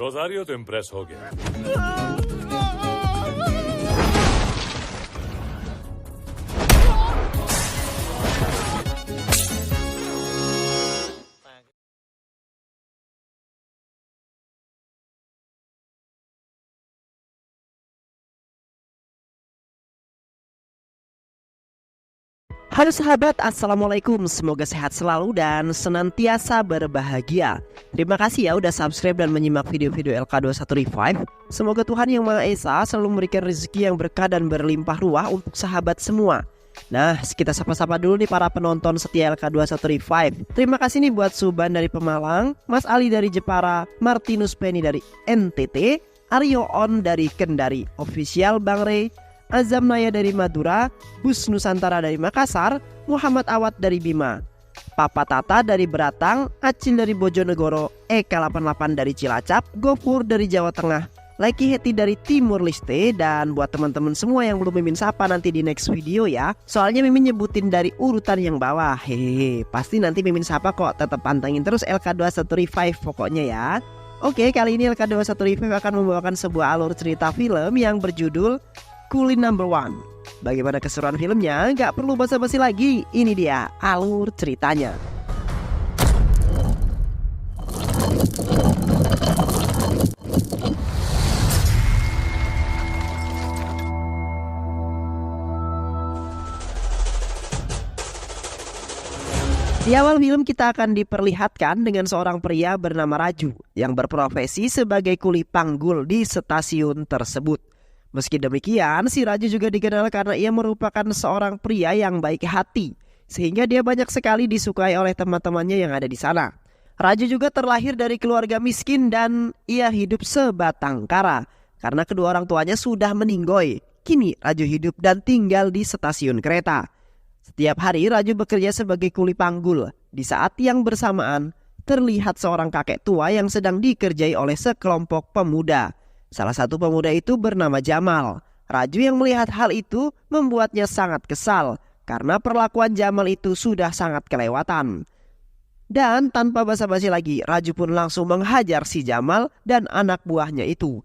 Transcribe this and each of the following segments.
रोजारियो तो इम्प्रेस हो गया। Halo sahabat, assalamualaikum. Semoga sehat selalu dan senantiasa berbahagia. Terima kasih ya udah subscribe dan menyimak video-video LK21 Revive. Semoga Tuhan Yang Maha Esa selalu memberikan rezeki yang berkah dan berlimpah ruah untuk sahabat semua. Nah, kita sapa-sapa dulu nih para penonton setia LK21 Revive. Terima kasih nih buat Suban dari Pemalang, Mas Ali dari Jepara, Martinus Penny dari NTT, Aryo On dari Kendari, Official Bang Rey, Azam Naya dari Madura, Bus Nusantara dari Makassar, Muhammad Awad dari Bima, Papa Tata dari Beratang, Acil dari Bojonegoro, Eka 88 dari Cilacap, Gofur dari Jawa Tengah, Laiki Heti dari Timur Leste. Dan buat teman-teman semua yang belum Mimin sapa nanti di next video ya. Soalnya Mimin nyebutin dari urutan yang bawah. Hehehe, pasti nanti Mimin sapa kok. Tetap pantengin terus LK21 Revive pokoknya ya. Oke, kali ini LK21 Revive akan membawakan sebuah alur cerita film yang berjudul Kulin Number One. Bagaimana keseruan filmnya? Gak perlu basa-basi lagi. Ini dia alur ceritanya. Di awal film kita akan diperlihatkan dengan seorang pria bernama Raju yang berprofesi sebagai kuli panggul di stasiun tersebut. Meski demikian, si Raju juga dikenal karena ia merupakan seorang pria yang baik hati, sehingga dia banyak sekali disukai oleh teman-temannya yang ada di sana. Raju juga terlahir dari keluarga miskin dan ia hidup sebatang kara karena kedua orang tuanya sudah meninggoy. Kini Raju hidup dan tinggal di stasiun kereta. Setiap hari Raju bekerja sebagai kuli panggul. Di saat yang bersamaan, terlihat seorang kakek tua yang sedang dikerjai oleh sekelompok pemuda. Salah satu pemuda itu bernama Jamal. Raju yang melihat hal itu membuatnya sangat kesal karena perlakuan Jamal itu sudah sangat kelewatan. Dan tanpa basa-basi lagi, Raju pun langsung menghajar si Jamal dan anak buahnya itu.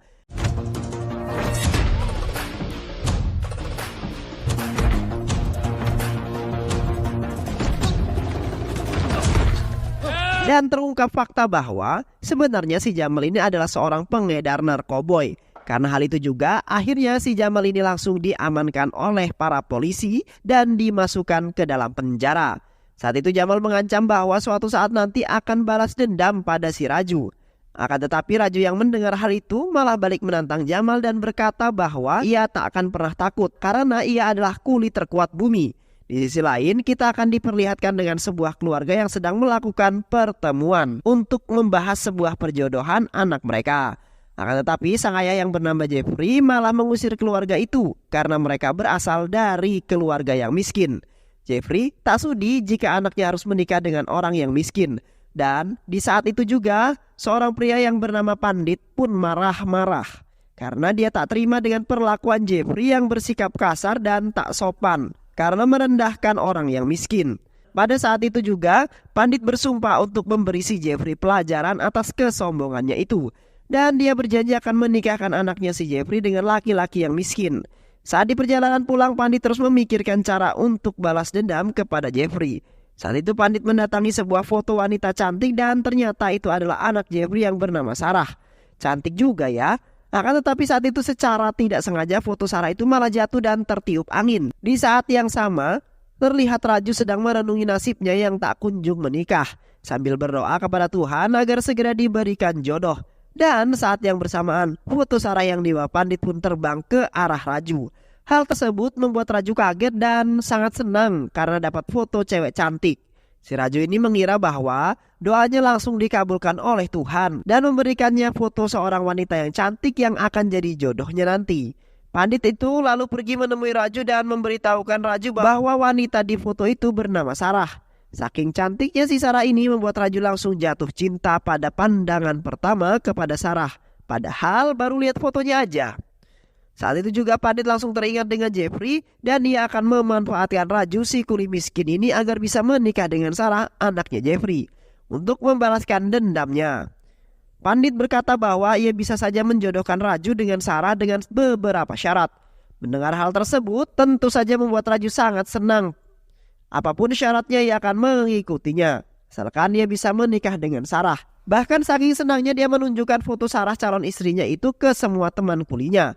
Dan terungkap fakta bahwa sebenarnya si Jamal ini adalah seorang pengedar narkoboy. Karena hal itu juga akhirnya si Jamal ini langsung diamankan oleh para polisi dan dimasukkan ke dalam penjara. Saat itu Jamal mengancam bahwa suatu saat nanti akan balas dendam pada si Raju. Akan tetapi Raju yang mendengar hal itu malah balik menantang Jamal dan berkata bahwa ia tak akan pernah takut karena ia adalah kuli terkuat bumi. Di sisi lain, kita akan diperlihatkan dengan sebuah keluarga yang sedang melakukan pertemuan untuk membahas sebuah perjodohan anak mereka. Akan tetapi, sang ayah yang bernama Jeffrey malah mengusir keluarga itu karena mereka berasal dari keluarga yang miskin. Jeffrey tak sudi jika anaknya harus menikah dengan orang yang miskin. Dan di saat itu juga, seorang pria yang bernama Pandit pun marah-marah karena dia tak terima dengan perlakuan Jeffrey yang bersikap kasar dan tak sopan karena merendahkan orang yang miskin. Pada saat itu juga, Pandit bersumpah untuk memberi si Jeffrey pelajaran atas kesombongannya itu. Dan dia berjanji akan menikahkan anaknya si Jeffrey dengan laki-laki yang miskin. Saat di perjalanan pulang, Pandit terus memikirkan cara untuk balas dendam kepada Jeffrey. Saat itu Pandit mendatangi sebuah foto wanita cantik dan ternyata itu adalah anak Jeffrey yang bernama Sarah. Cantik juga ya. Akan tetapi saat itu secara tidak sengaja foto Sarah itu malah jatuh dan tertiup angin. Di saat yang sama, terlihat Raju sedang merenungi nasibnya yang tak kunjung menikah, sambil berdoa kepada Tuhan agar segera diberikan jodoh. Dan saat yang bersamaan, foto Sarah yang dibawa Pandit pun terbang ke arah Raju. Hal tersebut membuat Raju kaget dan sangat senang karena dapat foto cewek cantik. Si Raju ini mengira bahwa doanya langsung dikabulkan oleh Tuhan dan memberikannya foto seorang wanita yang cantik yang akan jadi jodohnya nanti. Pandit itu lalu pergi menemui Raju dan memberitahukan Raju bahwa wanita di foto itu bernama Sarah. Saking cantiknya si Sarah ini membuat Raju langsung jatuh cinta pada pandangan pertama kepada Sarah. Padahal baru lihat fotonya aja. Saat itu juga Pandit langsung teringat dengan Jeffrey dan dia akan memanfaatkan Raju si kuli miskin ini agar bisa menikah dengan Sarah, anaknya Jeffrey, untuk membalaskan dendamnya. Pandit berkata bahwa ia bisa saja menjodohkan Raju dengan Sarah dengan beberapa syarat. Mendengar hal tersebut tentu saja membuat Raju sangat senang. Apapun syaratnya ia akan mengikutinya, asalkan dia bisa menikah dengan Sarah. Bahkan saking senangnya dia menunjukkan foto Sarah calon istrinya itu ke semua teman kulinya.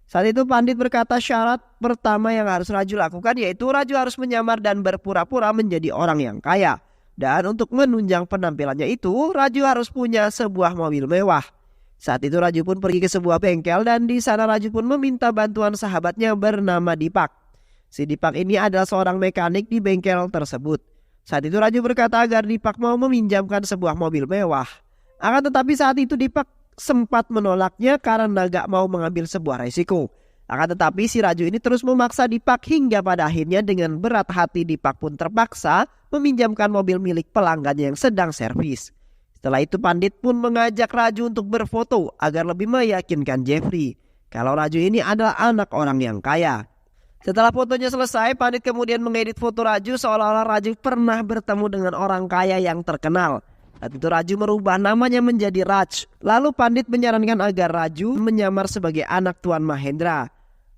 Saat itu Pandit berkata syarat pertama yang harus Raju lakukan yaitu Raju harus menyamar dan berpura-pura menjadi orang yang kaya. Dan untuk menunjang penampilannya itu Raju harus punya sebuah mobil mewah. Saat itu Raju pun pergi ke sebuah bengkel dan di sana Raju pun meminta bantuan sahabatnya bernama Dipak. Si Dipak ini adalah seorang mekanik di bengkel tersebut. Saat itu Raju berkata agar Dipak mau meminjamkan sebuah mobil mewah. Akan tetapi saat itu Dipak sempat menolaknya karena gak mau mengambil sebuah resiko. Akan tetapi si Raju ini terus memaksa Dipak hingga pada akhirnya dengan berat hati Dipak pun terpaksa meminjamkan mobil milik pelanggannya yang sedang servis. Setelah itu Pandit pun mengajak Raju untuk berfoto agar lebih meyakinkan Jeffrey kalau Raju ini adalah anak orang yang kaya. Setelah fotonya selesai, Pandit kemudian mengedit foto Raju seolah-olah Raju pernah bertemu dengan orang kaya yang terkenal. Saat itu Raju merubah namanya menjadi Raj. Lalu Pandit menyarankan agar Raju menyamar sebagai anak Tuan Mahendra.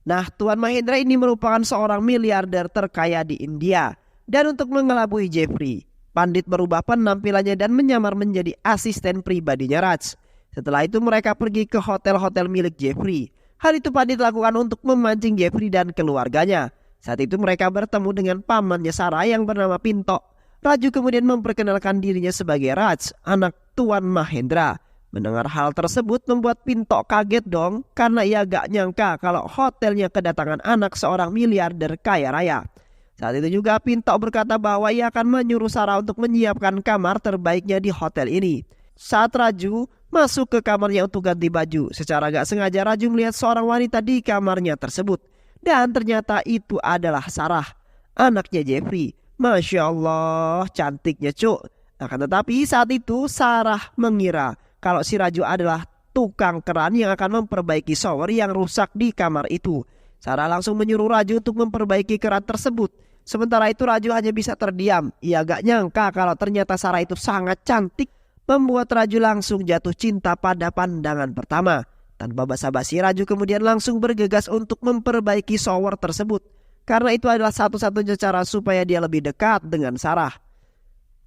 Nah, Tuan Mahendra ini merupakan seorang miliarder terkaya di India. Dan untuk mengelabui Jeffrey, Pandit merubah penampilannya dan menyamar menjadi asisten pribadinya Raj. Setelah itu mereka pergi ke hotel-hotel milik Jeffrey. Hal itu Pandit lakukan untuk memancing Jeffrey dan keluarganya. Saat itu mereka bertemu dengan pamannya Sarah yang bernama Pinto. Raju kemudian memperkenalkan dirinya sebagai Raj, anak Tuan Mahendra. Mendengar hal tersebut membuat Pinto kaget dong karena ia gak nyangka kalau hotelnya kedatangan anak seorang miliarder kaya raya. Saat itu juga Pinto berkata bahwa ia akan menyuruh Sarah untuk menyiapkan kamar terbaiknya di hotel ini. Saat Raju masuk ke kamarnya untuk ganti baju, secara gak sengaja Raju melihat seorang wanita di kamarnya tersebut. Dan ternyata itu adalah Sarah, anaknya Jeffrey. Masya Allah, cantiknya cuk. Akan tetapi saat itu Sarah mengira kalau si Raju adalah tukang keran yang akan memperbaiki shower yang rusak di kamar itu. Sarah langsung menyuruh Raju untuk memperbaiki keran tersebut. Sementara itu Raju hanya bisa terdiam. Ia gak nyangka kalau ternyata Sarah itu sangat cantik, membuat Raju langsung jatuh cinta pada pandangan pertama. Tanpa basa-basi Raju kemudian langsung bergegas untuk memperbaiki shower tersebut. Karena itu adalah satu-satunya cara supaya dia lebih dekat dengan Sarah.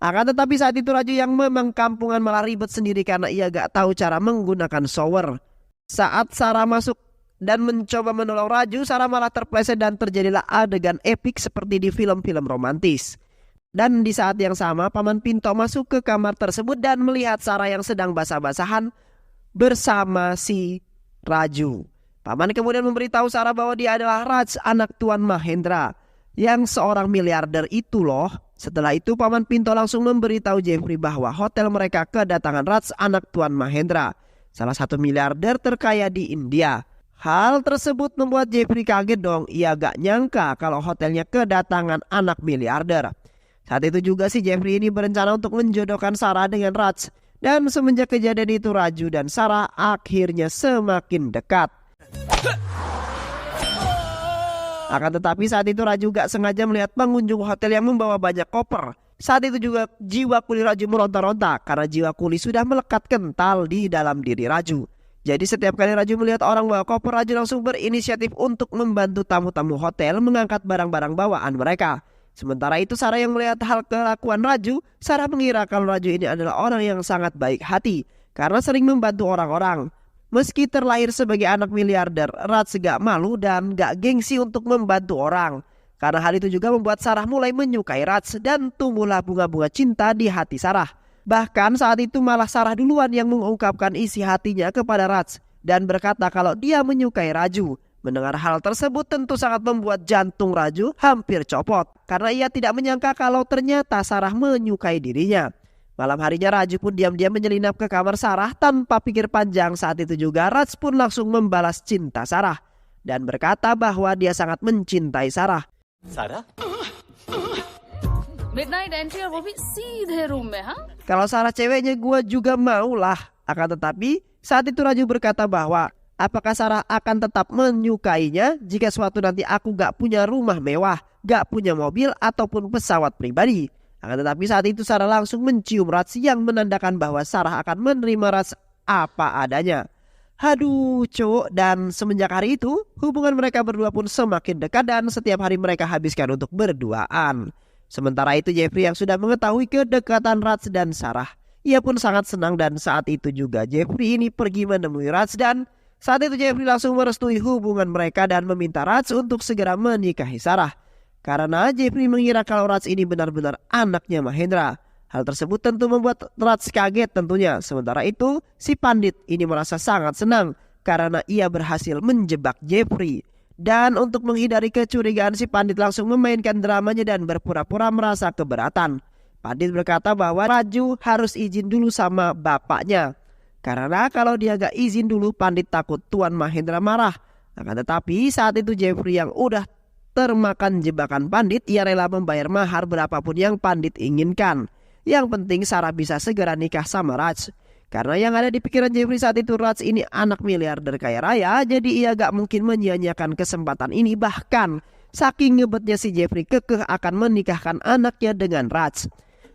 Akan tetapi saat itu Raju yang memang kampungan malah ribet sendiri karena ia gak tahu cara menggunakan shower. Saat Sarah masuk dan mencoba menolong Raju, Sarah malah terpleset dan terjadilah adegan epik seperti di film-film romantis. Dan di saat yang sama Paman Pinto masuk ke kamar tersebut dan melihat Sarah yang sedang basah-basahan bersama si Raju. Paman kemudian memberitahu Sarah bahwa dia adalah Raj, anak Tuan Mahendra, yang seorang miliarder itu loh. Setelah itu Paman Pinto langsung memberitahu Jeffrey bahwa hotel mereka kedatangan Raj, anak Tuan Mahendra, salah satu miliarder terkaya di India. Hal tersebut membuat Jeffrey kaget dong. Ia gak nyangka kalau hotelnya kedatangan anak miliarder. Saat itu juga si Jeffrey ini berencana untuk menjodohkan Sarah dengan Raj. Dan semenjak kejadian itu Raju dan Sarah akhirnya semakin dekat. Akan tetapi saat itu Raju gak sengaja melihat pengunjung hotel yang membawa banyak koper. Saat itu juga jiwa kuli Raju meronta-ronta karena jiwa kuli sudah melekat kental di dalam diri Raju. Jadi setiap kali Raju melihat orang bawa koper, Raju langsung berinisiatif untuk membantu tamu-tamu hotel mengangkat barang-barang bawaan mereka. Sementara itu Sarah yang melihat hal kelakuan Raju, Sarah mengira kalau Raju ini adalah orang yang sangat baik hati karena sering membantu orang-orang. Meski terlahir sebagai anak miliarder, Raj gak malu dan gak gengsi untuk membantu orang. Karena hal itu juga membuat Sarah mulai menyukai Raj dan tumbuhlah bunga-bunga cinta di hati Sarah. Bahkan saat itu malah Sarah duluan yang mengungkapkan isi hatinya kepada Raj dan berkata kalau dia menyukai Raju. Mendengar hal tersebut tentu sangat membuat jantung Raju hampir copot karena ia tidak menyangka kalau ternyata Sarah menyukai dirinya. Malam harinya Raju pun diam-diam menyelinap ke kamar Sarah tanpa pikir panjang. Saat itu juga Raj pun langsung membalas cinta Sarah dan berkata bahwa dia sangat mencintai Sarah. Sarah? Midnight entry और वो भी सीधे रूम में, हाँ? Kalau Sarah ceweknya gue juga maulah. Akan tetapi saat itu Raju berkata bahwa Apakah Sarah akan tetap menyukainya jika suatu nanti aku gak punya rumah mewah, gak punya mobil ataupun pesawat pribadi? Akan tetapi saat itu Sarah langsung mencium Raj yang menandakan bahwa Sarah akan menerima Raj apa adanya. Haduh cowok, dan semenjak hari itu hubungan mereka berdua pun semakin dekat dan setiap hari mereka habiskan untuk berduaan. Sementara itu Jeffrey yang sudah mengetahui kedekatan Raj dan Sarah, ia pun sangat senang dan saat itu juga Jeffrey ini pergi menemui Raj dan saat itu Jeffrey langsung merestui hubungan mereka dan meminta Raj untuk segera menikahi Sarah. Karena Jeffrey mengira kalau Raj ini benar-benar anaknya Mahendra. Hal tersebut tentu membuat Raj kaget tentunya. Sementara itu si Pandit ini merasa sangat senang karena ia berhasil menjebak Jeffrey. Dan untuk menghindari kecurigaan si Pandit langsung memainkan dramanya dan berpura-pura merasa keberatan. Pandit berkata bahwa Raju harus izin dulu sama bapaknya. Karena kalau dia gak izin dulu Pandit takut Tuan Mahendra marah. Akan tetapi saat itu Jeffrey yang udah termakan jebakan Pandit, ia rela membayar mahar berapapun yang Pandit inginkan. Yang penting Sarah bisa segera nikah sama Raj. Karena yang ada di pikiran Jeffrey saat itu Raj ini anak miliarder kaya raya, jadi ia gak mungkin menyia-nyiakan kesempatan ini. Bahkan saking ngebetnya si Jeffrey kekeh akan menikahkan anaknya dengan Raj,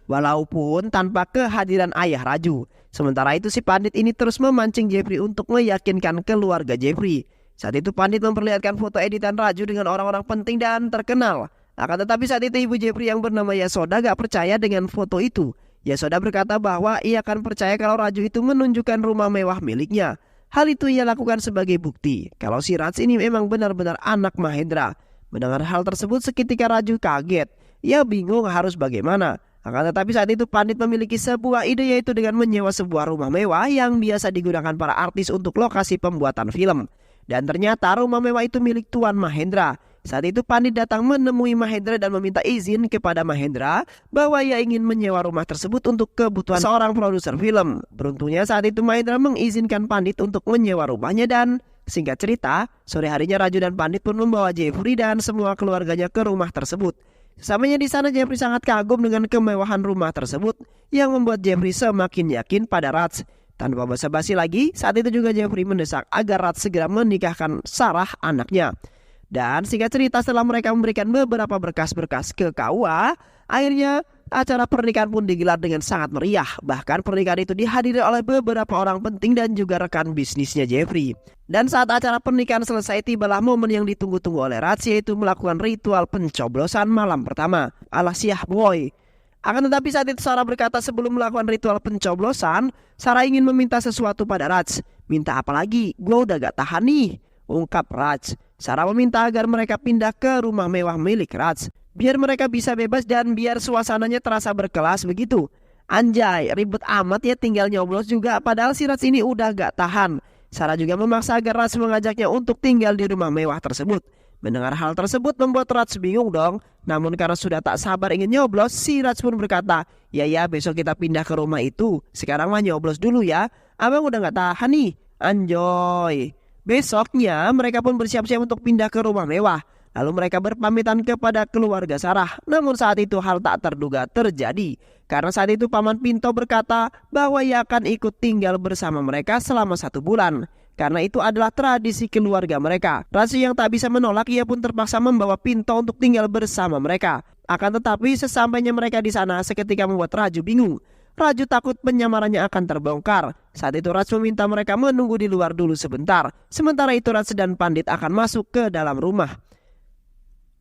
walaupun tanpa kehadiran ayah Raju. Sementara itu si Pandit ini terus memancing Jeffrey untuk meyakinkan keluarga Jeffrey. Saat itu Pandit memperlihatkan foto editan Raju dengan orang-orang penting dan terkenal. Akan tetapi saat itu ibu Jeffrey yang bernama Yasoda gak percaya dengan foto itu. Yasoda berkata bahwa ia akan percaya kalau Raju itu menunjukkan rumah mewah miliknya. Hal itu ia lakukan sebagai bukti kalau si Raj ini memang benar-benar anak Mahendra. Mendengar hal tersebut seketika Raju kaget. Ia bingung harus bagaimana. Akan tetapi saat itu Pandit memiliki sebuah ide, yaitu dengan menyewa sebuah rumah mewah yang biasa digunakan para artis untuk lokasi pembuatan film. Dan ternyata rumah mewah itu milik Tuan Mahendra. Saat itu Pandit datang menemui Mahendra dan meminta izin kepada Mahendra bahwa ia ingin menyewa rumah tersebut untuk kebutuhan seorang produser film. Beruntungnya saat itu Mahendra mengizinkan Pandit untuk menyewa rumahnya dan singkat cerita, sore harinya Raju dan Pandit pun membawa Jeffrey dan semua keluarganya ke rumah tersebut. Sesamanya di sana Jeffrey sangat kagum dengan kemewahan rumah tersebut yang membuat Jeffrey semakin yakin pada Raj. Tanpa basa-basi lagi, saat itu juga Jeffrey mendesak agar Raj segera menikahkan Sarah anaknya. Dan singkat cerita setelah mereka memberikan beberapa berkas-berkas ke KUA, akhirnya acara pernikahan pun digelar dengan sangat meriah. Bahkan pernikahan itu dihadiri oleh beberapa orang penting dan juga rekan bisnisnya Jeffrey. Dan saat acara pernikahan selesai, tibalah momen yang ditunggu-tunggu oleh Raj, yaitu melakukan ritual pencoblosan malam pertama ala Syah Boy. Akan tetapi saat itu Sarah berkata sebelum melakukan ritual pencoblosan, Sarah ingin meminta sesuatu pada Raj. Minta apa lagi? Gue udah gak tahan nih, ungkap Raj. Sarah meminta agar mereka pindah ke rumah mewah milik Raj, biar mereka bisa bebas dan biar suasananya terasa berkelas begitu. Anjay, ribet amat ya tinggal nyoblos juga, padahal si Raj ini udah gak tahan. Sarah juga memaksa agar Raj mengajaknya untuk tinggal di rumah mewah tersebut. Mendengar hal tersebut membuat Raj bingung dong. Namun karena sudah tak sabar ingin nyoblos, si Raj pun berkata, ya besok kita pindah ke rumah itu. Sekarang mah nyoblos dulu ya, abang udah gak tahan nih. Anjoy. Besoknya mereka pun bersiap-siap untuk pindah ke rumah mewah. Lalu mereka berpamitan kepada keluarga Sarah. Namun saat itu hal tak terduga terjadi. Karena saat itu Paman Pinto berkata bahwa ia akan ikut tinggal bersama mereka selama 1 bulan. Karena itu adalah tradisi keluarga mereka. Raju yang tak bisa menolak, ia pun terpaksa membawa Pinto untuk tinggal bersama mereka. Akan tetapi sesampainya mereka di sana seketika membuat Raju bingung. Raju takut penyamarannya akan terbongkar. Saat itu Raju meminta mereka menunggu di luar dulu sebentar. Sementara itu Raju dan Pandit akan masuk ke dalam rumah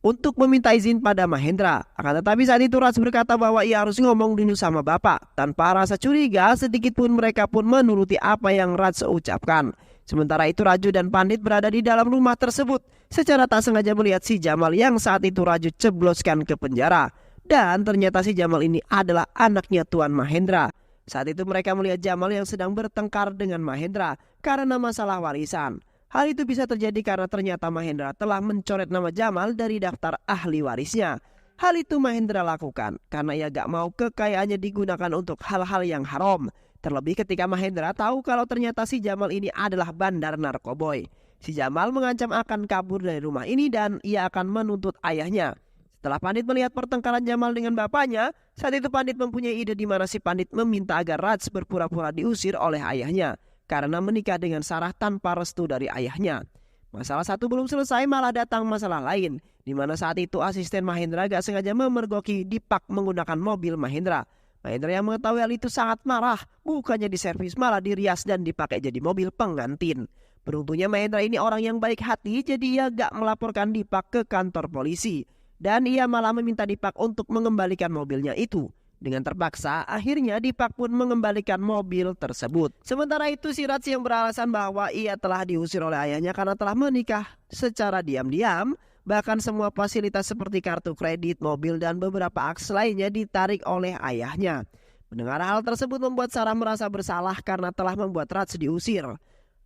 untuk meminta izin pada Mahendra. Akan tetapi saat itu Raj berkata bahwa ia harus ngomong dulu sama bapak. Tanpa rasa curiga sedikit pun mereka pun menuruti apa yang Raj ucapkan. Sementara itu Raju dan Pandit berada di dalam rumah tersebut. Secara tak sengaja melihat si Jamal yang saat itu Raju cebloskan ke penjara. Dan ternyata si Jamal ini adalah anaknya Tuan Mahendra. Saat itu mereka melihat Jamal yang sedang bertengkar dengan Mahendra karena masalah warisan. Hal itu bisa terjadi karena ternyata Mahendra telah mencoret nama Jamal dari daftar ahli warisnya. Hal itu Mahendra lakukan karena ia gak mau kekayaannya digunakan untuk hal-hal yang haram. Terlebih ketika Mahendra tahu kalau ternyata si Jamal ini adalah bandar narkoboy. Si Jamal mengancam akan kabur dari rumah ini dan ia akan menuntut ayahnya. Setelah Pandit melihat pertengkaran Jamal dengan bapaknya, saat itu Pandit mempunyai ide di mana si Pandit meminta agar Raj berpura-pura diusir oleh ayahnya. karena menikah dengan Sarah tanpa restu dari ayahnya. Masalah satu belum selesai, malah datang masalah lain, di mana saat itu asisten Mahendra gak sengaja memergoki Deepak menggunakan mobil Mahendra. Mahendra yang mengetahui hal itu sangat marah, bukannya diservis malah dirias dan dipakai jadi mobil pengantin. Beruntungnya Mahendra ini orang yang baik hati, jadi ia gak melaporkan Deepak ke kantor polisi. Dan ia malah meminta Deepak untuk mengembalikan mobilnya itu. Dengan terpaksa, akhirnya Deepak pun mengembalikan mobil tersebut. Sementara itu si Raj yang beralasan bahwa ia telah diusir oleh ayahnya karena telah menikah secara diam-diam. Bahkan semua fasilitas seperti kartu kredit, mobil, dan beberapa aks lainnya ditarik oleh ayahnya. Mendengar hal tersebut membuat Sarah merasa bersalah karena telah membuat Raj diusir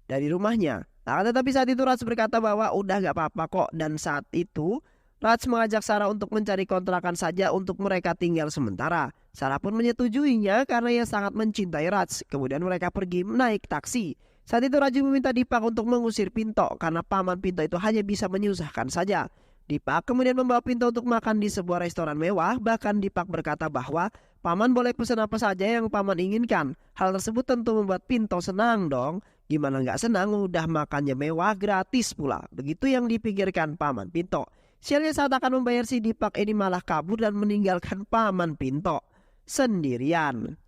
dari rumahnya. Akan tetapi saat itu Raj berkata bahwa udah gak apa-apa kok, dan saat itu Raj mengajak Sarah untuk mencari kontrakan saja untuk mereka tinggal sementara. Sarah pun menyetujuinya karena ia sangat mencintai Raj. Kemudian mereka pergi naik taksi. Saat itu Raju meminta Deepak untuk mengusir Pinto karena paman Pinto itu hanya bisa menyusahkan saja. Deepak kemudian membawa Pinto untuk makan di sebuah restoran mewah. Bahkan Deepak berkata bahwa paman boleh pesan apa saja yang paman inginkan. Hal tersebut tentu membuat Pinto senang dong. Gimana gak senang, udah makannya mewah gratis pula. Begitu yang dipikirkan paman Pinto. Sialnya saat akan membayar si Deepak ini malah kabur dan meninggalkan paman Pinto sendirian.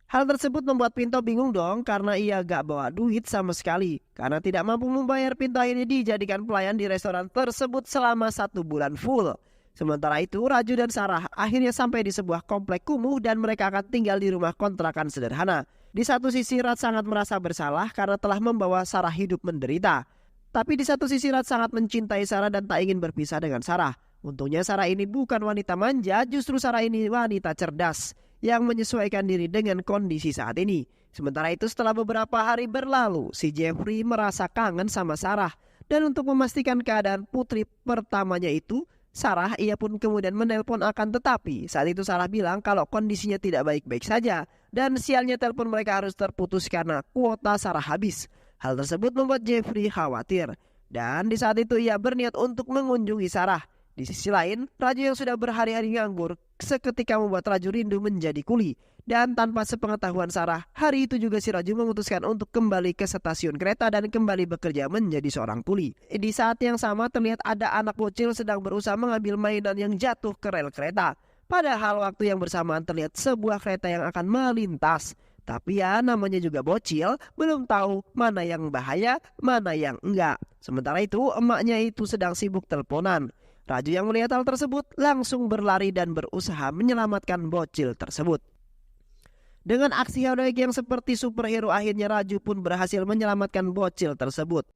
Hal tersebut membuat Pinto bingung dong karena ia gak bawa duit sama sekali. Karena tidak mampu membayar, Pinto ini dijadikan pelayan di restoran tersebut selama 1 bulan full. Sementara itu Raju dan Sarah akhirnya sampai di sebuah komplek kumuh dan mereka akan tinggal di rumah kontrakan sederhana. Di satu sisi Raj sangat merasa bersalah karena telah membawa Sarah hidup menderita. Tapi di satu sisi Raj sangat mencintai Sarah dan tak ingin berpisah dengan Sarah. Untungnya Sarah ini bukan wanita manja, justru Sarah ini wanita cerdas yang menyesuaikan diri dengan kondisi saat ini. Sementara itu setelah beberapa hari berlalu, si Jeffrey merasa kangen sama Sarah. Dan untuk memastikan keadaan putri pertamanya itu, Sarah ia pun kemudian menelpon, akan tetapi saat itu Sarah bilang kalau kondisinya tidak baik-baik saja. Dan sialnya telepon mereka harus terputus karena kuota Sarah habis. Hal tersebut membuat Jeffrey khawatir. Dan di saat itu ia berniat untuk mengunjungi Sarah. Di sisi lain, Raju yang sudah berhari-hari nganggur seketika membuat Raju rindu menjadi kuli. Dan tanpa sepengetahuan Sarah, hari itu juga si Raju memutuskan untuk kembali ke stasiun kereta dan kembali bekerja menjadi seorang kuli. Di saat yang sama terlihat ada anak bocil sedang berusaha mengambil mainan yang jatuh ke rel kereta. Padahal waktu yang bersamaan terlihat sebuah kereta yang akan melintas. Tapi ya namanya juga bocil, belum tahu mana yang bahaya, mana yang enggak. Sementara itu emaknya itu sedang sibuk teleponan. Raju yang melihat hal tersebut langsung berlari dan berusaha menyelamatkan bocil tersebut. Dengan aksi heroik yang seperti superhero, akhirnya Raju pun berhasil menyelamatkan bocil tersebut.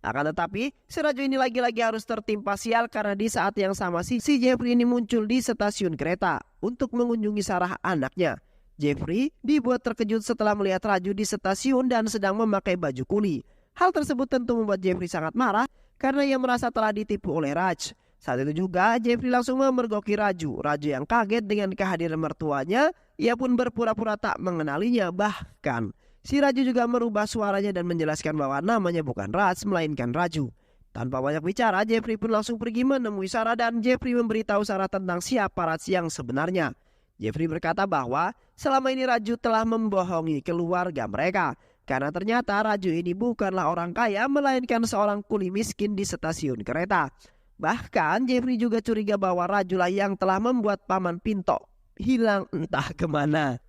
Akan tetapi, si Raju ini lagi-lagi harus tertimpa sial karena di saat yang sama si Jeffrey ini muncul di stasiun kereta untuk mengunjungi Sarah anaknya. Jeffrey dibuat terkejut setelah melihat Raju di stasiun dan sedang memakai baju kuli. Hal tersebut tentu membuat Jeffrey sangat marah karena ia merasa telah ditipu oleh Raj. Saat itu juga Jeffrey langsung memergoki Raju. Raju yang kaget dengan kehadiran mertuanya, ia pun berpura-pura tak mengenalinya. Bahkan si Raju juga merubah suaranya dan menjelaskan bahwa namanya bukan Raj melainkan Raju. Tanpa banyak bicara, Jeffrey pun langsung pergi menemui Sarah dan Jeffrey memberitahu Sarah tentang siapa Raj yang sebenarnya. Jeffrey berkata bahwa selama ini Raju telah membohongi keluarga mereka. Karena ternyata Raju ini bukanlah orang kaya melainkan seorang kuli miskin di stasiun kereta. Bahkan Jeffrey juga curiga bahwa Raju lah yang telah membuat paman Pinto hilang entah kemana.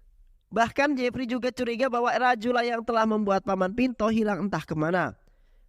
Bahkan Jeffrey juga curiga bahwa Raju lah yang telah membuat paman Pinto hilang entah kemana.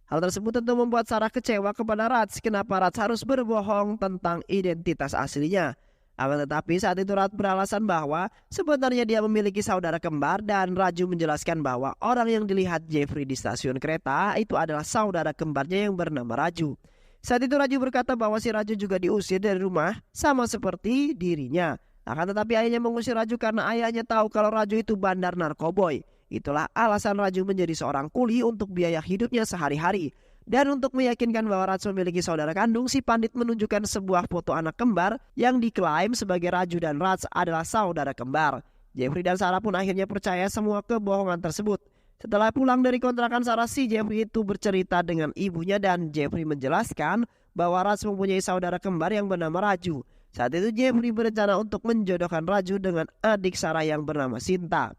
Hal tersebut tentu membuat Sarah kecewa kepada Raj. Kenapa Raj harus berbohong tentang identitas aslinya? Akan tetapi saat itu Raj beralasan bahwa sebenarnya dia memiliki saudara kembar dan Raju menjelaskan bahwa orang yang dilihat Jeffrey di stasiun kereta itu adalah saudara kembarnya yang bernama Raju. Saat itu Raju berkata bahwa si Raju juga diusir dari rumah sama seperti dirinya. Akan tetapi ayahnya mengusir Raju karena ayahnya tahu kalau Raju itu bandar narkoboy. Itulah alasan Raju menjadi seorang kuli untuk biaya hidupnya sehari-hari. Dan untuk meyakinkan bahwa Raj memiliki saudara kandung, si pandit menunjukkan sebuah foto anak kembar yang diklaim sebagai Raju dan Raj adalah saudara kembar. Jeffrey dan Sarah pun akhirnya percaya semua kebohongan tersebut. Setelah pulang dari kontrakan Sarah, si Jeffrey itu bercerita dengan ibunya dan Jeffrey menjelaskan bahwa Raj mempunyai saudara kembar yang bernama Raju. Saat itu Jeffrey berencana untuk menjodohkan Raju dengan adik Sarah yang bernama Sinta.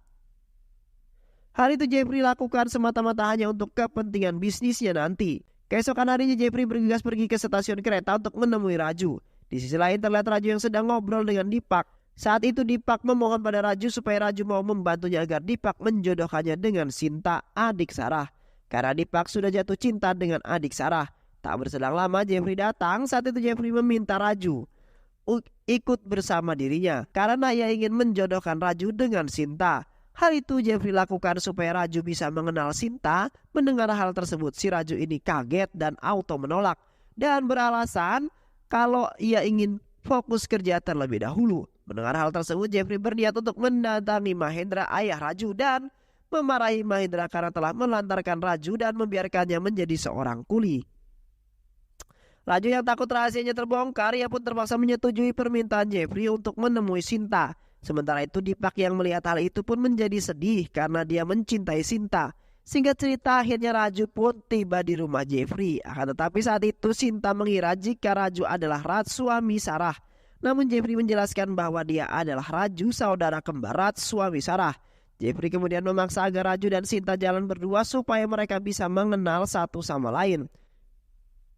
Hal itu Jeffrey lakukan semata-mata hanya untuk kepentingan bisnisnya nanti. Keesokan harinya Jeffrey bergegas pergi ke stasiun kereta untuk menemui Raju. Di sisi lain terlihat Raju yang sedang ngobrol dengan Deepak. Saat itu Deepak memohon pada Raju supaya Raju mau membantunya agar Deepak menjodohkannya dengan Sinta, adik Sarah. Karena Deepak sudah jatuh cinta dengan adik Sarah. Tak berselang lama Jeffrey datang. Saat itu Jeffrey meminta Raju ikut bersama dirinya karena ia ingin menjodohkan Raju dengan Sinta. Hal itu Jeffrey lakukan supaya Raju bisa mengenal Sinta. Mendengar hal tersebut si Raju ini kaget dan auto menolak dan beralasan kalau ia ingin fokus kerja terlebih dahulu. Mendengar hal tersebut Jeffrey berniat untuk mendatangi Mahendra ayah Raju dan memarahi Mahendra karena telah melantarkan Raju dan membiarkannya menjadi seorang kuli. Raju yang takut rahasianya terbongkar, ia pun terpaksa menyetujui permintaan Jeffrey untuk menemui Sinta. Sementara itu Deepak yang melihat hal itu pun menjadi sedih karena dia mencintai Sinta. Singkat cerita akhirnya Raju pun tiba di rumah Jeffrey. Akan tetapi saat itu Sinta mengira jika Raju adalah Raj suami Sarah. Namun Jeffrey menjelaskan bahwa dia adalah Raju saudara kembar Raj suami Sarah. Jeffrey kemudian memaksa agar Raju dan Sinta jalan berdua supaya mereka bisa mengenal satu sama lain.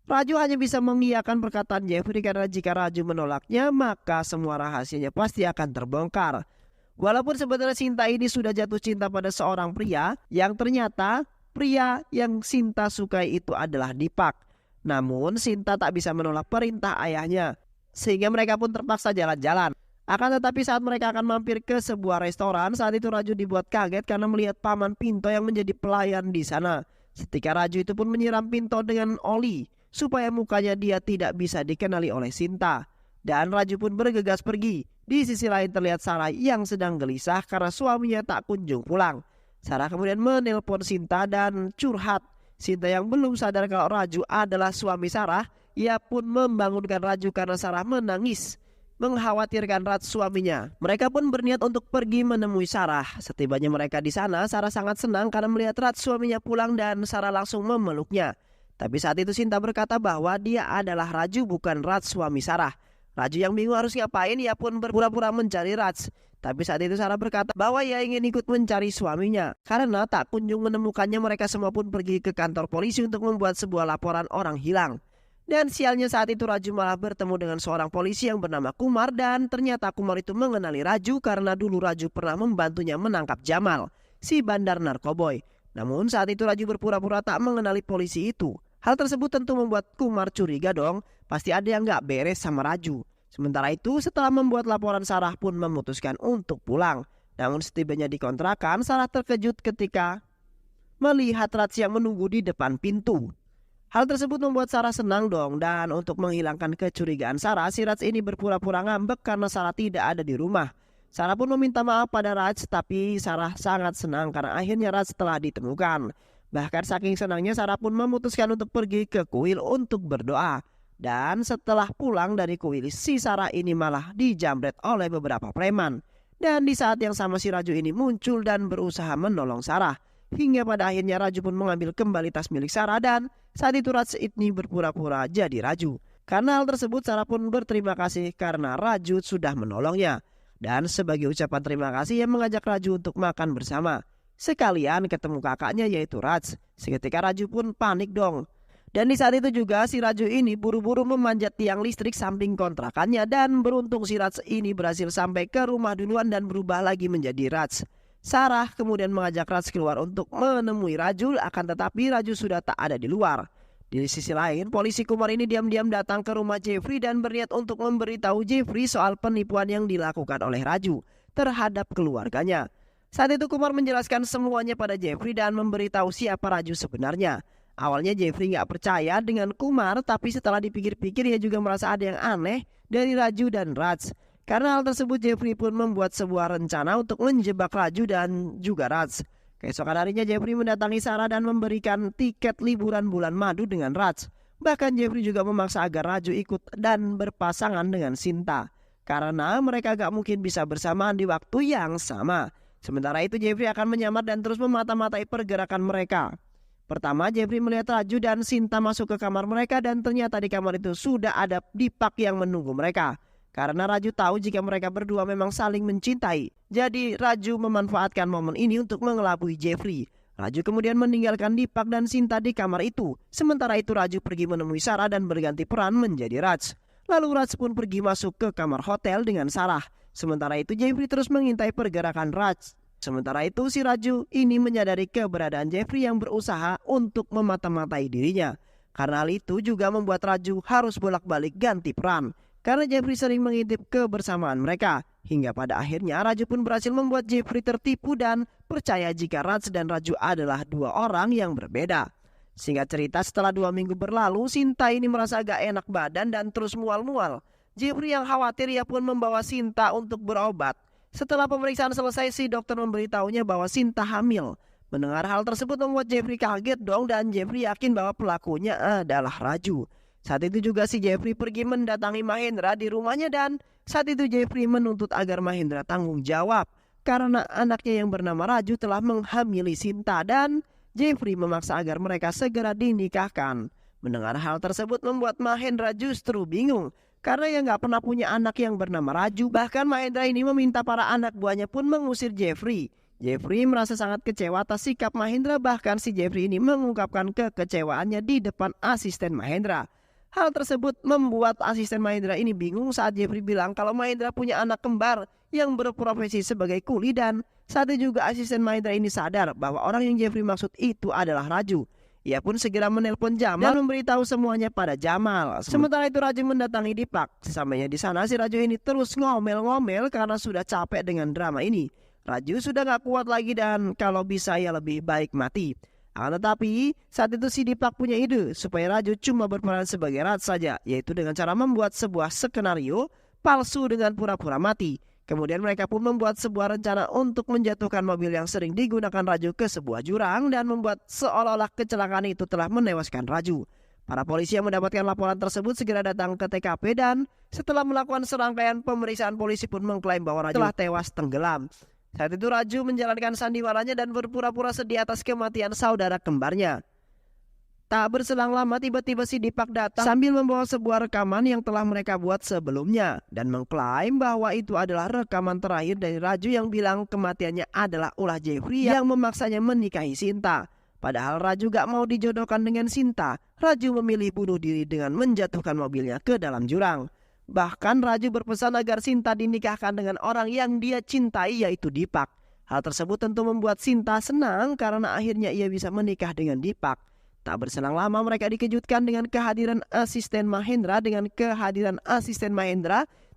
Raju hanya bisa mengiyakan perkataan Jeffrey karena jika Raju menolaknya maka semua rahasianya pasti akan terbongkar. Walaupun sebenarnya Sinta ini sudah jatuh cinta pada seorang pria yang ternyata pria yang Sinta sukai itu adalah Deepak. Namun Sinta tak bisa menolak perintah ayahnya sehingga mereka pun terpaksa jalan-jalan. Akan tetapi saat mereka akan mampir ke sebuah restoran, saat itu Raju dibuat kaget karena melihat paman Pinto yang menjadi pelayan di sana. Setika Raju itu pun menyiram Pinto dengan oli supaya mukanya dia tidak bisa dikenali oleh Sinta. Dan Raju pun bergegas pergi. Di sisi lain terlihat Sarah yang sedang gelisah karena suaminya tak kunjung pulang. Sarah kemudian menelpon Sinta dan curhat. Sinta yang belum sadar kalau Raju adalah suami Sarah, ia pun membangunkan Raju karena Sarah menangis mengkhawatirkan Raj suaminya. Mereka pun berniat untuk pergi menemui Sarah. Setibanya mereka di sana, Sarah sangat senang karena melihat Raj suaminya pulang dan Sarah langsung memeluknya. Tapi saat itu Sinta berkata bahwa dia adalah Raju bukan Raj suami Sarah. Raju yang bingung harus ngapain, ia pun berpura-pura mencari Raj. Tapi saat itu Sarah berkata bahwa ia ingin ikut mencari suaminya. Karena tak kunjung menemukannya, mereka semua pun pergi ke kantor polisi untuk membuat sebuah laporan orang hilang. Dan sialnya saat itu Raju malah bertemu dengan seorang polisi yang bernama Kumar. Dan ternyata Kumar itu mengenali Raju karena dulu Raju pernah membantunya menangkap Jamal, si bandar narkoboy. Namun saat itu Raju berpura-pura tak mengenali polisi itu. Hal tersebut tentu membuat Kumar curiga dong. Pasti ada yang gak beres sama Raju. Sementara itu setelah membuat laporan, Sarah pun memutuskan untuk pulang. Namun setibanya di kontrakan, Sarah terkejut ketika melihat Raj yang menunggu di depan pintu. Hal tersebut membuat Sarah senang dong. Dan untuk menghilangkan kecurigaan Sarah, si Raj ini berpura-pura ngambek karena Sarah tidak ada di rumah. Sarah pun meminta maaf pada Raj, tapi Sarah sangat senang karena akhirnya Raj telah ditemukan. Bahkan saking senangnya Sarah pun memutuskan untuk pergi ke kuil untuk berdoa. Dan setelah pulang dari kuil, si Sarah ini malah dijamret oleh beberapa preman. Dan di saat yang sama si Raju ini muncul dan berusaha menolong Sarah. Hingga pada akhirnya Raju pun mengambil kembali tas milik Sarah dan saat itu Raj ini berpura-pura jadi Raju. Karena hal tersebut Sarah pun berterima kasih karena Raju sudah menolongnya. Dan sebagai ucapan terima kasih ia mengajak Raju untuk makan bersama. Sekalian ketemu kakaknya yaitu Raj. Seketika Raju pun panik dong. Dan di saat itu juga si Raju ini buru-buru memanjat tiang listrik samping kontrakannya. Dan beruntung si Raj ini berhasil sampai ke rumah duluan dan berubah lagi menjadi Raj. Sarah kemudian mengajak Raj keluar untuk menemui Raju, akan tetapi Raju sudah tak ada di luar. Di sisi lain, polisi Kumar ini diam-diam datang ke rumah Jeffrey dan berniat untuk memberitahu Jeffrey soal penipuan yang dilakukan oleh Raju terhadap keluarganya. Saat itu Kumar menjelaskan semuanya pada Jeffrey dan memberitahu siapa Raju sebenarnya. Awalnya Jeffrey gak percaya dengan Kumar, tapi setelah dipikir-pikir ia juga merasa ada yang aneh dari Raju dan Raj. Karena hal tersebut Jeffrey pun membuat sebuah rencana untuk menjebak Raju dan juga Raj. Keesokan harinya Jeffrey mendatangi Sarah dan memberikan tiket liburan bulan madu dengan Raj. Bahkan Jeffrey juga memaksa agar Raju ikut dan berpasangan dengan Sinta. Karena mereka gak mungkin bisa bersamaan di waktu yang sama. Sementara itu Jeffrey akan menyamar dan terus memata-matai pergerakan mereka. Pertama Jeffrey melihat Raju dan Sinta masuk ke kamar mereka dan ternyata di kamar itu sudah ada Deepak yang menunggu mereka. karena Raju tahu jika mereka berdua memang saling mencintai. Jadi Raju memanfaatkan momen ini untuk mengelabui Jeffrey. Raju kemudian meninggalkan Deepak dan Sinta di kamar itu. Sementara itu Raju pergi menemui Sarah dan berganti peran menjadi Raj. Lalu Raj pun pergi masuk ke kamar hotel dengan Sarah. Sementara itu Jeffrey terus mengintai pergerakan Raj. Sementara itu si Raju ini menyadari keberadaan Jeffrey yang berusaha untuk memata-matai dirinya. Karena hal itu juga membuat Raju harus bolak-balik ganti peran. Karena Jeffrey sering mengintip kebersamaan mereka. Hingga pada akhirnya Raju pun berhasil membuat Jeffrey tertipu dan percaya jika Raj dan Raju adalah dua orang yang berbeda. Singkat cerita, setelah 2 minggu berlalu, Sinta ini merasa agak enak badan dan terus mual-mual. Jeffrey yang khawatir ia pun membawa Sinta untuk berobat. Setelah pemeriksaan selesai, si dokter memberitahunya bahwa Sinta hamil. Mendengar hal tersebut membuat Jeffrey kaget dong, dan Jeffrey yakin bahwa pelakunya adalah Raju. Saat itu juga si Jeffrey pergi mendatangi Mahendra di rumahnya, dan saat itu Jeffrey menuntut agar Mahendra tanggung jawab karena anaknya yang bernama Raju telah menghamili Sinta, dan Jeffrey memaksa agar mereka segera dinikahkan. Mendengar hal tersebut membuat Mahendra justru bingung karena ia nggak pernah punya anak yang bernama Raju. Bahkan Mahendra ini meminta para anak buahnya pun mengusir Jeffrey. Jeffrey merasa sangat kecewa atas sikap Mahendra, bahkan si Jeffrey ini mengungkapkan kekecewaannya di depan asisten Mahendra. Hal tersebut membuat asisten Mahendra ini bingung saat Jeffrey bilang kalau Mahendra punya anak kembar yang berprofesi sebagai kuli, dan saat itu juga asisten Mahendra ini sadar bahwa orang yang Jeffrey maksud itu adalah Raju. Ia pun segera menelpon Jamal dan memberitahu semuanya pada Jamal. Sementara itu Raju mendatangi Deepak. Sesampainya di sana si Raju ini terus ngomel-ngomel karena sudah capek dengan drama ini. Raju sudah gak kuat lagi dan kalau bisa ya lebih baik mati. Akan tetapi saat itu si Deepak punya ide supaya Raju cuma berperan sebagai Raj saja, yaitu dengan cara membuat sebuah skenario palsu dengan pura-pura mati. Kemudian mereka pun membuat sebuah rencana untuk menjatuhkan mobil yang sering digunakan Raju ke sebuah jurang dan membuat seolah-olah kecelakaan itu telah menewaskan Raju. Para polisi yang mendapatkan laporan tersebut segera datang ke TKP, dan setelah melakukan serangkaian pemeriksaan, polisi pun mengklaim bahwa Raju telah tewas tenggelam. Saat itu Raju menjalankan sandiwaranya dan berpura-pura sedih atas kematian saudara kembarnya. Tak berselang lama tiba-tiba si Deepak datang sambil membawa sebuah rekaman yang telah mereka buat sebelumnya dan mengklaim bahwa itu adalah rekaman terakhir dari Raju yang bilang kematiannya adalah ulah Jeffrey yang memaksanya menikahi Sinta. Padahal Raju gak mau dijodohkan dengan Sinta. Raju memilih bunuh diri dengan menjatuhkan mobilnya ke dalam jurang. Bahkan Raju berpesan agar Sinta dinikahkan dengan orang yang dia cintai, yaitu Deepak. Hal tersebut tentu membuat Sinta senang karena akhirnya ia bisa menikah dengan Deepak. Tak berselang lama mereka dikejutkan dengan kehadiran asisten Mahendra.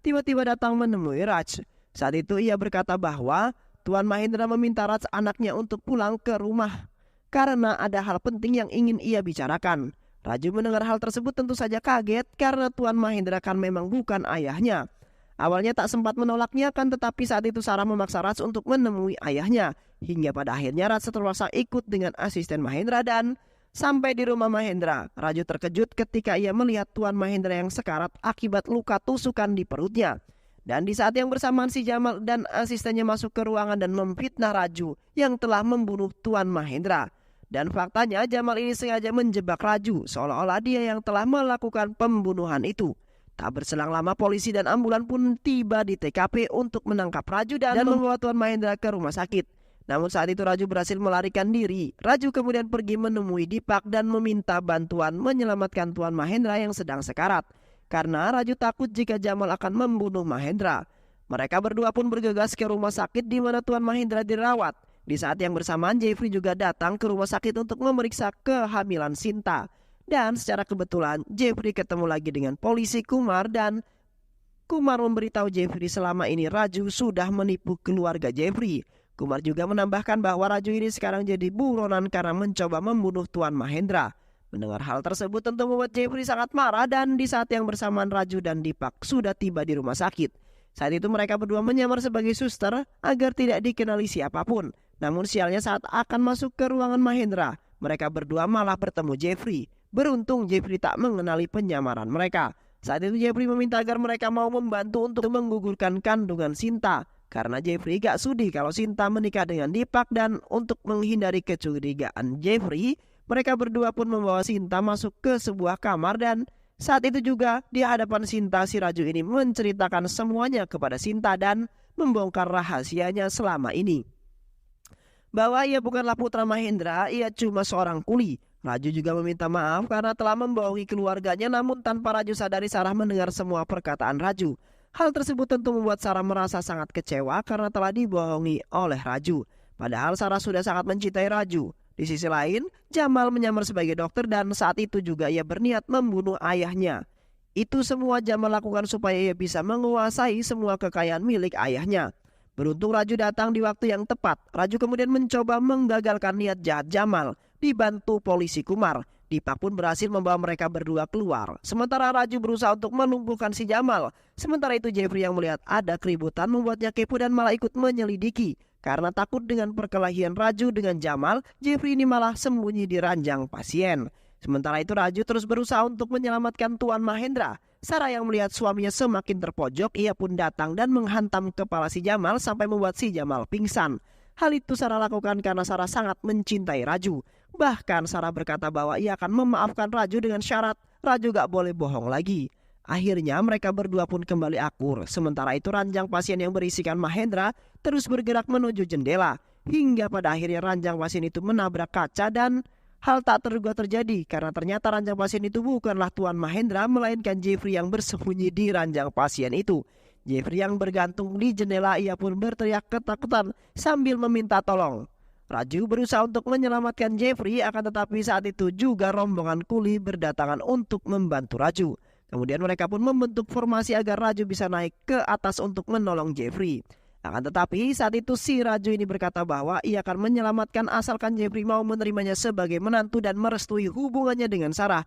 Tiba-tiba datang menemui Raj. Saat itu ia berkata bahwa Tuan Mahendra meminta Raj anaknya untuk pulang ke rumah karena ada hal penting yang ingin ia bicarakan. Raju mendengar hal tersebut tentu saja kaget karena Tuan Mahendra kan memang bukan ayahnya. Awalnya tak sempat menolaknya, kan tetapi saat itu Sarah memaksa Raj untuk menemui ayahnya. Hingga pada akhirnya Raj terpaksa ikut dengan asisten Mahendra dan sampai di rumah Mahendra. Raju terkejut ketika ia melihat Tuan Mahendra yang sekarat akibat luka tusukan di perutnya. Dan di saat yang bersamaan si Jamal dan asistennya masuk ke ruangan dan memfitnah Raju yang telah membunuh Tuan Mahendra. Dan faktanya Jamal ini sengaja menjebak Raju seolah-olah dia yang telah melakukan pembunuhan itu. Tak berselang lama polisi dan ambulan pun tiba di TKP untuk menangkap Raju dan membawa Tuan Mahendra ke rumah sakit. Namun saat itu Raju berhasil melarikan diri. Raju kemudian pergi menemui Deepak dan meminta bantuan menyelamatkan Tuan Mahendra yang sedang sekarat. Karena Raju takut jika Jamal akan membunuh Mahendra. Mereka berdua pun bergegas ke rumah sakit di mana Tuan Mahendra dirawat. Di saat yang bersamaan Jeffrey juga datang ke rumah sakit untuk memeriksa kehamilan Sinta. Dan secara kebetulan Jeffrey ketemu lagi dengan polisi Kumar dan Kumar memberitahu Jeffrey selama ini Raju sudah menipu keluarga Jeffrey. Kumar juga menambahkan bahwa Raju ini sekarang jadi buronan karena mencoba membunuh Tuan Mahendra. Mendengar hal tersebut tentu membuat Jeffrey sangat marah dan di saat yang bersamaan Raju dan Deepak sudah tiba di rumah sakit. Saat itu mereka berdua menyamar sebagai suster agar tidak dikenali siapapun. Namun sialnya saat akan masuk ke ruangan Mahendra, mereka berdua malah bertemu Jeffrey. Beruntung Jeffrey tak mengenali penyamaran mereka. Saat itu Jeffrey meminta agar mereka mau membantu untuk menggugurkan kandungan Sinta. Karena Jeffrey gak sudi kalau Sinta menikah dengan Deepak dan untuk menghindari kecurigaan Jeffrey, mereka berdua pun membawa Sinta masuk ke sebuah kamar dan Saat itu juga di hadapan Sinta, si Raju ini menceritakan semuanya kepada Sinta dan membongkar rahasianya selama ini. Bahwa ia bukanlah putra Mahendra, ia cuma seorang kuli. Raju juga meminta maaf karena telah membohongi keluarganya, namun tanpa Raju sadari Sarah mendengar semua perkataan Raju. Hal tersebut tentu membuat Sarah merasa sangat kecewa karena telah dibohongi oleh Raju. Padahal Sarah sudah sangat mencintai Raju. Di sisi lain, Jamal menyamar sebagai dokter dan saat itu juga ia berniat membunuh ayahnya. Itu semua Jamal lakukan supaya ia bisa menguasai semua kekayaan milik ayahnya. Beruntung Raju datang di waktu yang tepat. Raju kemudian mencoba menggagalkan niat jahat Jamal. Dibantu polisi Kumar, Dipak pun berhasil membawa mereka berdua keluar. Sementara Raju berusaha untuk melumpuhkan si Jamal. Sementara itu Jeffrey yang melihat ada keributan membuatnya kepo dan malah ikut menyelidiki. Karena takut dengan perkelahian Raju dengan Jamal, Jeffrey ini malah sembunyi di ranjang pasien. Sementara itu Raju terus berusaha untuk menyelamatkan Tuan Mahendra. Sarah yang melihat suaminya semakin terpojok, ia pun datang dan menghantam kepala si Jamal sampai membuat si Jamal pingsan. Hal itu Sarah lakukan karena Sarah sangat mencintai Raju. Bahkan Sarah berkata bahwa ia akan memaafkan Raju dengan syarat Raju gak boleh bohong lagi. Akhirnya mereka berdua pun kembali akur. Sementara itu ranjang pasien yang berisikan Mahendra terus bergerak menuju jendela. Hingga pada akhirnya ranjang pasien itu menabrak kaca dan hal tak terduga terjadi karena ternyata ranjang pasien itu bukanlah Tuan Mahendra melainkan Jeffrey yang bersembunyi di ranjang pasien itu. Jeffrey yang bergantung di jendela, ia pun berteriak ketakutan sambil meminta tolong. Raju berusaha untuk menyelamatkan Jeffrey, akan tetapi saat itu juga rombongan kuli berdatangan untuk membantu Raju. Kemudian mereka pun membentuk formasi agar Raju bisa naik ke atas untuk menolong Jeffrey. Akan tetapi saat itu si Raju ini berkata bahwa ia akan menyelamatkan asalkan Jeffrey mau menerimanya sebagai menantu dan merestui hubungannya dengan Sarah.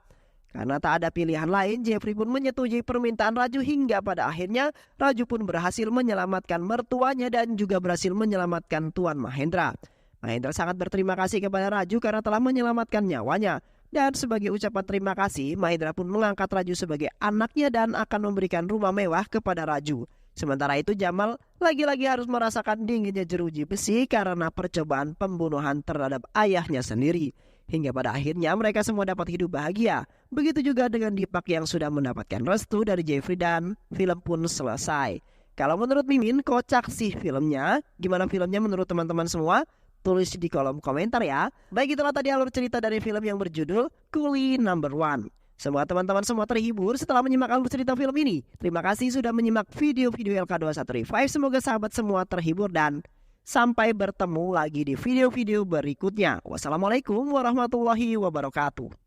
Karena tak ada pilihan lain, Jeffrey pun menyetujui permintaan Raju hingga pada akhirnya Raju pun berhasil menyelamatkan mertuanya dan juga berhasil menyelamatkan Tuan Mahendra. Mahendra sangat berterima kasih kepada Raju karena telah menyelamatkan nyawanya. Dan sebagai ucapan terima kasih, Mahendra pun mengangkat Raju sebagai anaknya dan akan memberikan rumah mewah kepada Raju. Sementara itu Jamal lagi-lagi harus merasakan dinginnya jeruji besi karena percobaan pembunuhan terhadap ayahnya sendiri. Hingga pada akhirnya mereka semua dapat hidup bahagia. Begitu juga dengan Dipak yang sudah mendapatkan restu dari Jeffrey dan film pun selesai. Kalau menurut Mimin, kocak sih filmnya. Gimana filmnya menurut teman-teman semua? Tulis di kolom komentar ya. Baik, itulah tadi alur cerita dari film yang berjudul Kuli Number One. Semoga teman-teman semua terhibur setelah menyimak alur cerita film ini. Terima kasih sudah menyimak video-video LK21 Revive. Semoga sahabat semua terhibur dan sampai bertemu lagi di video-video berikutnya. Wassalamualaikum warahmatullahi wabarakatuh.